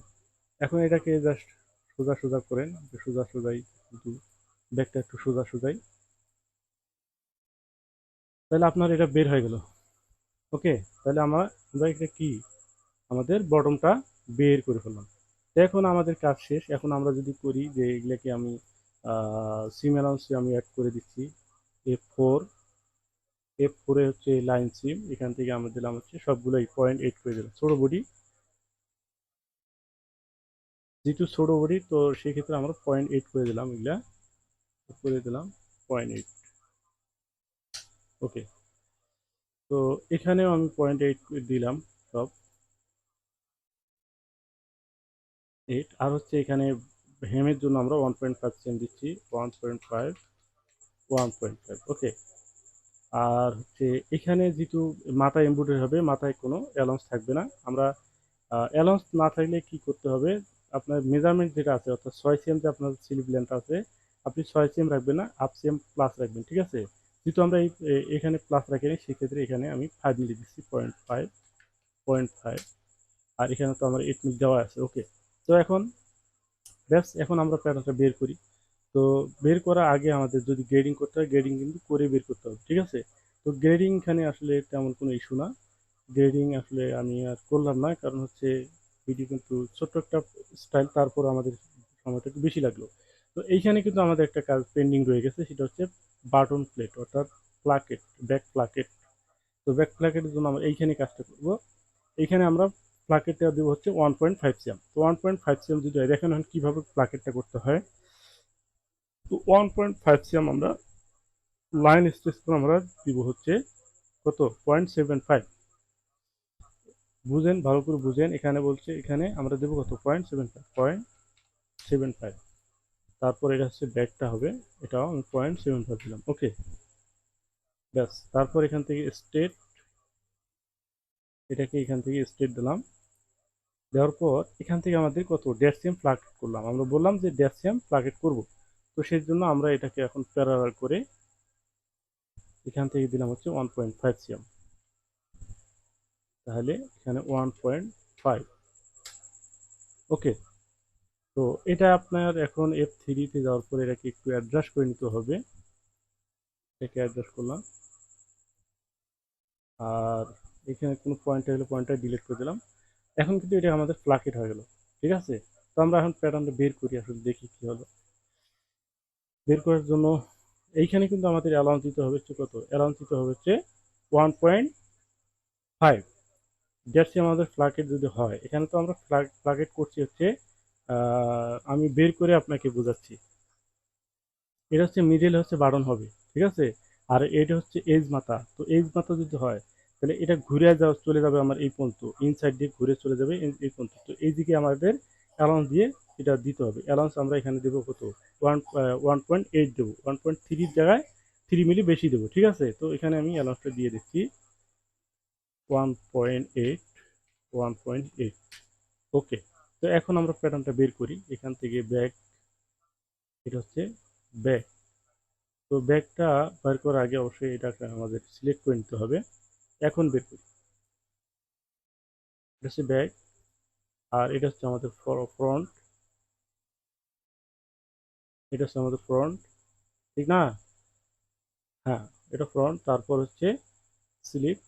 এখন এটাকে জাস্ট সোজা সোজা করেন, সোজা সোজাই, কিন্তু ব্যাগটা একটু সোজা সোজাই, তাহলে আপনার এটা বের হয়ে গেল, ওকে? তাহলে আমরা এটা কি, আমাদের বটমটা বের করে ফেললাম। তো এখন আমাদের কাজ শেষ। এখন আমরা যদি করি যে এগুলাকে আমি সিম অ্যালাউন্সে আমি অ্যাড করে দিচ্ছি F4, F4 এ হচ্ছে লাইন সিম, এখান থেকে আমরা দিলাম হচ্ছে সবগুলোই 0.8 করে দিলাম ছোট বডি, যেহেতু ছোট বডি তো সেক্ষেত্রে আমরা 0.8 করে দিলাম, এগুলা করে দিলাম 0.8, ওকে? তো এখানেও আমি 0.8 দিলাম সব 8, আর হচ্ছে এখানে হেমের জন্য আমরা 1.5 সেম দিচ্ছি, 1.5, 1.5, ওকে? আর হচ্ছে এখানে যেহেতু মাথায় এমব্রয়ডারি হবে, মাথায় কোনো অ্যালাউন্স থাকবে না। আমরা অ্যালাউন্স না থাকলে কি করতে হবে, আপনার মেজারমেন্ট যেটা আছে, অর্থাৎ 6 সেম যে আপনার স্লিভ লেন্থ আছে, আপনি 6 সেম রাখবেন না, 1/2 সেম প্লাস রাখবেন, ঠিক আছে? যেহেতু আমরা এখানে প্লাস রাখিনি, সেক্ষেত্রে এখানে আমি 5 মিলি দিচ্ছি, 0.5, 0.5, আর এখানে তো আমার 8 মিলি দেওয়া আছে, ওকে? তো এখন ব্যাস, এখন আমরা প্যাটার্নটা বের করি। তো বের করার আগে আমাদের যদি গ্রেডিং করতে হয়, গ্রেডিং কিন্তু করে বের করতে হবে, ঠিক আছে? তো গ্রেডিং এখানে আসলে তেমন কোনো ইস্যু না, গ্রেডিং আসলে আমি আর করলাম না, কারণ হচ্ছে ভিডিও কিন্তু ছোট্ট একটা স্টাইল, তারপর আমাদের সময়টা একটু বেশি লাগলো। তো এইখানে কিন্তু আমাদের একটা কাজ পেন্ডিং রয়ে গেছে, সেটা হচ্ছে বাটন প্লেট, অর্থাৎ প্লাকেট, ব্যাক প্লাকেট। তো ব্যাক প্লাকেটের জন্য আমরা এইখানে কাজটা করবো। এইখানে আমরা প্লাকেটটা দেবো হচ্ছে 1.5 সিএম। তো 1.5 সিএম যদি হয়, দেখেন এখন কীভাবে প্লাকেটটা করতে হয়। তো 1.5 সিএম আমরা লাইন স্ট্রেস করে আমরা দিব হচ্ছে কত, 0.75। বুঝেন, ভালো করে বুঝেন, এখানে বলছে, এখানে আমরা দেবো কত, 0.75, 0.75। তারপর এটা হচ্ছে ব্যাকটা হবে, এটাও আমি 0.75 দিলাম, ওকে? ব্যাস, তারপর এখান থেকে স্ট্রেট, এটাকে এখান থেকে স্ট্রেট দিলাম। দেওয়ার পর এখান থেকে আমাদের কত, 1.5 সিএম প্লাকেট করলাম, আমরা বললাম যে 1.5 সিএম প্লাকেট করব। তো সেই জন্য আমরা এটাকে এখন প্যারালাল করে এখান থেকে দিলাম হচ্ছে 1.5 সিএম, তাহলে এখানে 1.5, ওকে? তো এটা আপনার এখন F3-তে যাওয়ার পরে এটাকে একটু অ্যাডজাস্ট করে নিতে হবে, এটাকে অ্যাডজাস্ট করলাম। আর এখানে কোনো পয়েন্ট হলে পয়েন্টটা ডিলিট করে দিলাম। এখন কিন্তু এটা আমাদের প্লাকেট হয়ে গেল, ঠিক আছে? তো আমরা এখন প্যাটার্নটা বের করি, আসলে দেখি কি হলো। বের করার জন্য এইখানে কিন্তু আমাদের অ্যালাউন্স দিতে হবে হচ্ছে কত, অ্যালাউন্স দিতে হবে হচ্ছে 1.5। জার্সি আমাদের প্লাকেট যদি হয়, এখানে তো আমরা প্লাকেট করছি হচ্ছে, আমি বের করে আপনাকে বোঝাচ্ছি। এটা হচ্ছে মিডল হচ্ছে বাটন হবে, ঠিক আছে? আর এটা হচ্ছে এজ মাথা, তো এজ মাথা যদি হয়, তাহলে এটা ঘুরে চলে যাবে আমার এই পর্যন্ত, ইনসাইড দিয়ে ঘুরে চলে যাবে এই পর্যন্ত। তো এইদিকে আমাদের অ্যালাউন্স দিয়ে এটা দিতে হবে। অ্যালাউন্স আমরা এখানে দেবো কত, 1.8 দেবো, 1.3-র জায়গায় 3 মিলি বেশি দেবো, ঠিক আছে? তো এখানে আমি অ্যালাউন্সটা দিয়ে দিচ্ছি 1.8, 1.8, ওকে? তো এখন আমরা প্যাটার্নটা বের করি এখান থেকে, ব্যাক, এটা হচ্ছে ব্যাক। তো ব্যাগটা বের করার আগে অবশ্যই এটাকে আমাদের সিলেক্ট করে নিতে হবে। এখন বের করি, এটা হচ্ছে ব্যাগ, আর এটা হচ্ছে আমাদের ফ্রন্ট, এটা হচ্ছে আমাদের ফ্রন্ট, ঠিক না? হ্যাঁ, এটা ফ্রন্ট, তারপর হচ্ছে স্লিপ,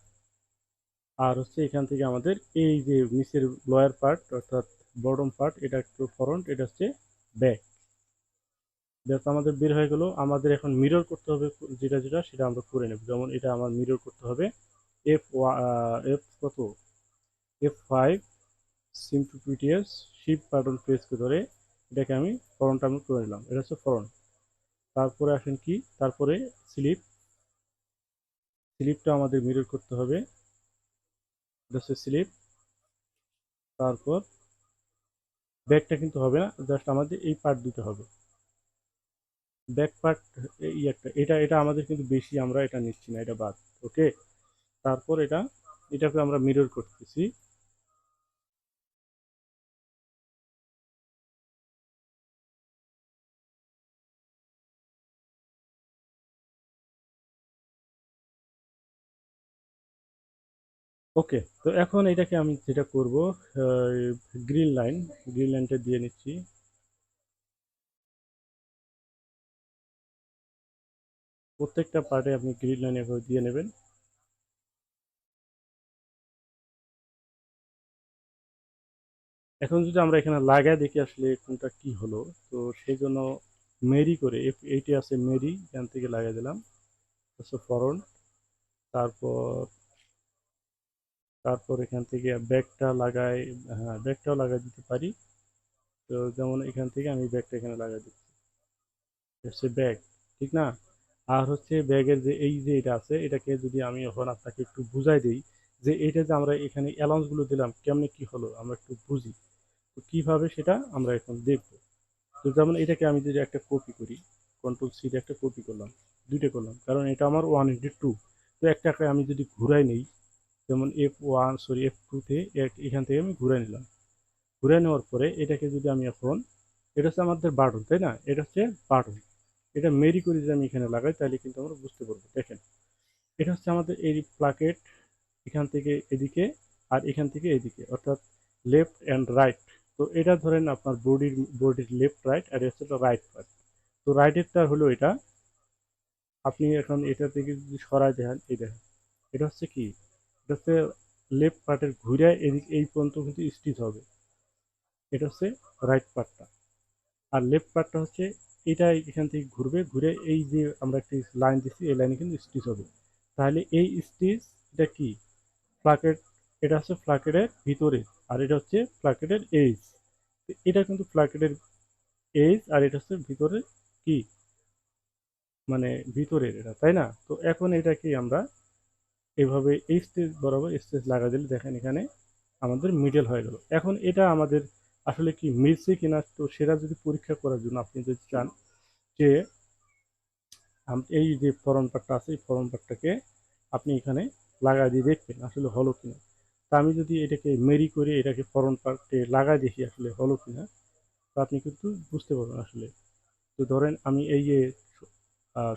আর হচ্ছে এখান থেকে আমাদের এই যে নিচের লোয়ার পার্ট, অর্থাৎ বটম পার্ট, এটা একটু ফ্রন্ট, এটা হচ্ছে ব্যাক। ব্যাস, আমাদের বের হয়ে গেল। আমাদের এখন মিরর করতে হবে, যেটা যেটা সেটা আমরা করে নেব। যেমন এটা আমার মিরর করতে হবে, এফ কত, F5, সিম্পলিপিটিয়াস শিফট বাটন প্রেস করে ধরে এটাকে আমি ফরনটা আমি করে নিলাম, এটা হচ্ছে ফরন। তারপরে আসেন কি, তারপরে স্লিপ, স্লিপটা আমাদের মিরর করতে হবে, এটা হচ্ছে স্লিপ। তারপর ব্যাকটা কিন্তু হবে না, জাস্ট আমাদের এই পার্ট দিতে হবে, ব্যাক পার্ট। এই একটা এটা এটা আমাদের কিন্তু বেশি আমরা এটা নিচ্ছি না, এটা বাদ। ওকে, তারপর এটাকে আমরা মিরর করতেছি। ওকে, তো এখন এটাকে আমি যেটা করব, গ্রিন লাইন, গ্রিন লাইনটা দিয়ে নিচ্ছি। প্রত্যেকটা পার্টে আপনি গ্রিন লাইন এভাবে দিয়ে নেবেন। এখন যদি আমরা এখানে লাগায় দেখি আসলে কোনটা কি হলো, তো সেই জন্য মেরি করে এইটি আছে মেরি, এখান থেকে লাগিয়ে দিলাম হচ্ছে ফরন। তারপর তারপর এখান থেকে ব্যাগটা লাগাই, হ্যাঁ ব্যাগটাও লাগাই দিতে পারি। তো যেমন এখান থেকে আমি ব্যাগটা এখানে লাগাই দিচ্ছি, হচ্ছে ব্যাগ, ঠিক না? আর হচ্ছে ব্যাগের যে এই যে এটা আছে, এটাকে যদি আমি এখন আপনাকে একটু বুঝাই দিই, যে এটা যে আমরা এখানে অ্যালাউন্স গুলো দিলাম কেমনে কি হলো আমরা একটু বুঝি। তো কিভাবে সেটা আমরা এখন দেখবো। তো যেমন এটাকে আমি যদি একটা কপি করি, কন্ট্রোল সি দিয়ে একটা কপি করলাম, দুইটা করলাম, কারণ এটা আমার 1:2। তো একটাকে আমি যদি ঘুরাই নেই, যেমন F2 তে এখান থেকে আমি ঘুরাই নিলাম, ঘুরে নেওয়ার পরে এটাকে যদি আমি এখন, এটা হচ্ছে আমাদের বাটন তাই না, এটা হচ্ছে বাটন, এটা মেরি করে যদি আমি এখানে লাগাই তাহলে কিন্তু আমরা বুঝতে পারবো। দেখেন, এটা হচ্ছে আমাদের এই প্লাকেট, এখান থেকে এদিকে আর এখান থেকে এদিকে, অর্থাৎ লেফট অ্যান্ড রাইট। তো এটা ধরেন আপনার বডির লেফট রাইট, আর এটা হচ্ছে রাইট পার্ট। তো রাইটেরটা হলো এটা, আপনি এখন এটা থেকে যদি সরাই দেখেন, এই দেখেন এটা হচ্ছে কি, এটা হচ্ছে লেফট পার্টের ঘুরে এদিক এই পর্যন্ত কিন্তু স্টিচ হবে, এটা হচ্ছে রাইট পার্টটা। আর লেফট পার্টটা হচ্ছে এটা এখান থেকে ঘুরবে, ঘুরে এই যে আমরা একটি লাইন দিচ্ছি এই লাইনে কিন্তু স্টিচ হবে। তাহলে এই স্টিচ এটা কি, ফ্লাকেট, এটা হচ্ছে ফ্লাকেটের ভিতরে, আর এটা হচ্ছে ফ্লাকেটের এজ। এটা কিন্তু ফ্লাকেটের এজ, আর এটা হচ্ছে ভিতরে কি, মানে ভিতরের এটা, তাই না? তো এখন এটা কি আমরা এভাবে এই স্টেজ বরাবর স্টেজ লাগা দিলে দেখেন এখানে আমাদের মিডল হয়ে গেল। এখন এটা আমাদের আসলে কি মিলছে কিনা, তো সেটা যদি পরীক্ষা করার জন্য আপনি যদি চান যে এই যে ফরন পার্টটা আছে এই ফরন পার্টটাকে আপনি এখানে লাগাই দিয়ে দেখবেন আসলে হলো কিনা। তা আমি যদি এটাকে মেরি করে এটাকে ফরন পার্টে লাগাই দেখি আসলে হলো কিনা, তো আপনি কিন্তু বুঝতে পারবেন আসলে। তো ধরেন আমি এই যে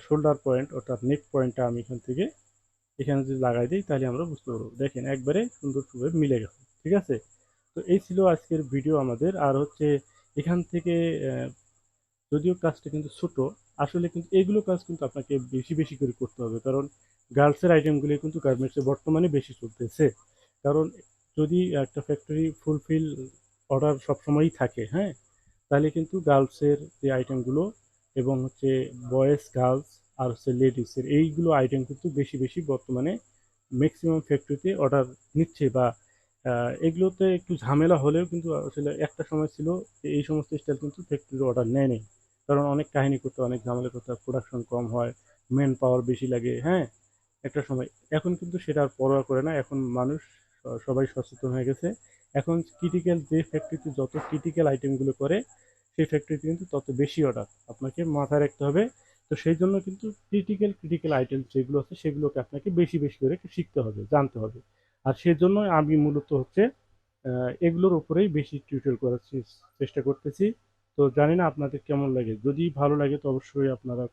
শোল্ডার পয়েন্ট অর্থাৎ নেক পয়েন্টটা আমি এখান থেকে এখানে যদি লাগাই দিই তাহলে আমরা বুঝতে পারবো, দেখেন একবারে সুন্দরভাবে মিলে গেছে, ঠিক আছে? তো এই ছিল আজকের ভিডিও আমাদের। আর হচ্ছে এখান থেকে যদিও কাজটা কিন্তু ছোট, আসলে কিন্তু এগুলো কাজ কিন্তু আপনাকে বেশি বেশি করে করতে হবে, কারণ গার্লসের আইটেমগুলি কিন্তু গার্মেন্টসে বর্তমানে বেশি চলতেছে। কারণ যদি একটা ফ্যাক্টরি ফুলফিল অর্ডার সবসময়ই থাকে, হ্যাঁ, তাহলে কিন্তু গার্লসের যে আইটেমগুলো এবং হচ্ছে বয়েজ গার্লস আর হচ্ছে লেডিসের এইগুলো আইটেম কিন্তু বেশি বেশি বর্তমানে ম্যাক্সিমাম ফ্যাক্টরিতে অর্ডার নিচ্ছে, বা এগুলোতে একটু ঝামেলা হলেও কিন্তু আসলে একটা সময় ছিল যে এই সমস্ত স্টাইল কিন্তু ফ্যাক্টরি অর্ডার নেয় নেই, কারণ অনেক কাহিনী করতে অনেক ঝামেলা করতে হয়, প্রোডাকশন কম হয়, ম্যান পাওয়ার বেশি লাগে, হ্যাঁ, একটা সময়। এখন কিন্তু সেটা আর পরোয়া করে না, এখন মানুষ সবাই সচেতন হয়ে গেছে। এখন ক্রিটিক্যাল যে ফ্যাক্টরিতে যত ক্রিটিক্যাল আইটেমগুলো করে সেই ফ্যাক্টরিতে কিন্তু তত বেশি অর্ডার আপনাকে মাথায় রাখতে হবে। তো সেই জন্য কিন্তু ক্রিটিক্যাল আইটেম যেগুলো আছে সেগুলোকে আপনাকে বেশি বেশি করে শিখতে হবে, জানতে হবে। আর সেজন্য আমি মূলত হচ্ছে এগুলোর উপরেই বেশি টিউটোরিয়াল করার চেষ্টা করতেছি। তো জানি না আপনাদের কেমন লাগে, যদি ভালো লাগে তো অবশ্যই আপনারা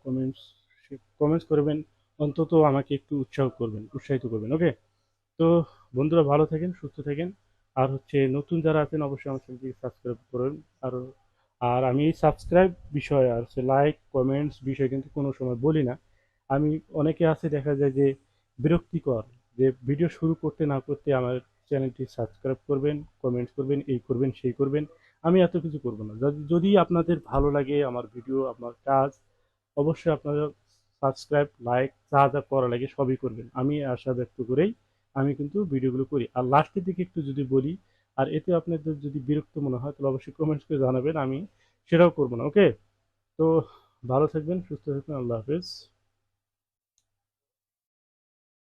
কমেন্টস করবেন, অন্তত আমাকে একটু উৎসাহিত করবেন। ওকে, তো বন্ধুরা ভালো থাকেন, সুস্থ থাকেন। আর হচ্ছে নতুন যারা আছেন অবশ্যই আমার চ্যানেলটি সাবস্ক্রাইব করুন। আর আর আমি এই সাবস্ক্রাইব বিষয় আর হচ্ছে লাইক কমেন্টস বিষয় কিন্তু কোনো সময় বলি না। আমি, অনেকে আছে দেখা যায় যে বিরক্তিকর, যে ভিডিও শুরু করতে না করতে আমার চ্যানেলটি সাবস্ক্রাইব করবেন, কমেন্টস করবেন, এই করবেন সেই করবেন। আমি এত কিছু করব না। যদি আপনাদের ভালো লাগে আমার ভিডিও আমার কাজ, অবশ্যই আপনারা সাবস্ক্রাইব লাইক যা যা করা লাগে সবই করবেন, আমি আশা ব্যক্ত করেই আমি কিন্তু ভিডিওগুলো করি। আর লাস্টের দিকে একটু যদি বলি, আর এতে আপনাদের যদি বিরক্ত মনে হয় তাহলে অবশ্যই কমেন্টস করে জানাবেন, আমি সেটাও করবো না। ওকে, তো ভালো থাকবেন, সুস্থ থাকবেন, আল্লাহ হাফেজ।